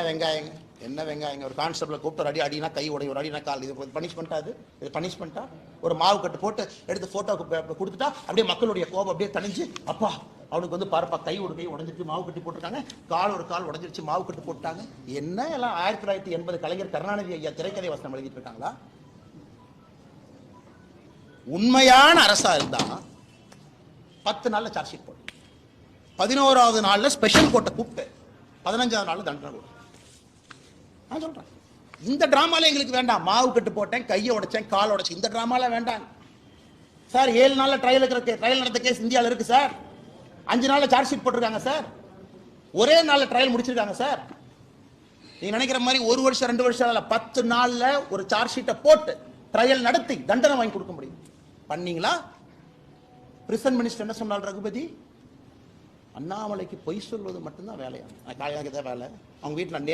வெங்காயங்க என்ன வெங்காயங்க? ஒரு கான்ஸ்டபிளை கூப்பிட்டு அடி அடினா கை உடைய, ஒரு அடினா கால். இது பனிஷ்மெண்ட்டா? இது பனிஷ்மெண்ட்டா? ஒரு மாவு கட்டு போட்டு எடுத்து போட்டோ கொடுத்துட்டா அப்படியே மக்களுடைய கோபம் அப்படியே தணிஞ்சு, அப்பா அவனுக்கு வந்து பாருப்பா கை ஒரு கை உடஞ்சிருச்சு, மாவு கட்டி போட்டிருக்காங்க, கால் ஒரு கால் உடஞ்சிருச்சு, மாவு கட்டு போட்டாங்க. என்ன எல்லாம் 1980 கலைஞர் கருணாநிதி ஐயா திரைக்கதை வசனம் எழுதிட்டு இருக்காங்களா? உண்மையான அரசா இருந்தா 10 நாள்ல சார்ஜ் ஷீட் போட்டு, 11வது நாள்ல ஸ்பெஷல் கோர்ட்டை கூப்பிட்டு 15வது நாள்ல தண்டனை கொடுக்கும். நான் சொல்றேன், இந்த டிராமால எங்களுக்கு வேண்டாம். மாவு கட்டு போட்டேன், கையை உடைச்சேன், கால் உடைச்சேன், இந்த டிராமால வேண்டாம் சார். 7 நாள்ல ட்ரையல் நடந்த கேஸ் இந்தியாவில் இருக்கு சார். 5 நாள்ல சார்ஜ் ஷீட் போட்டிருக்காங்க சார். ஒரே நாள்ல ட்ரையல் முடிச்சிருக்காங்க சார். நீங்க நினைக்கிற மாதிரி 1 வருஷம் 2 வருஷம் இல்ல, 10 நாள்ல ஒரு சார்ஜ் ஷீட்டை போட்டு ட்ரையல் நடத்தி தண்டனை வாங்கி கொடுக்க முடியும். பண்ணீங்களா? பிரிசன் மினிஸ்டர் என்ன சொன்னார் ரகுபதி? அண்ணாமலைக்கு பொய் சொல்வது மட்டும்தான் வேலையா? எனக்கு வேலை. அவங்க வீட்டில்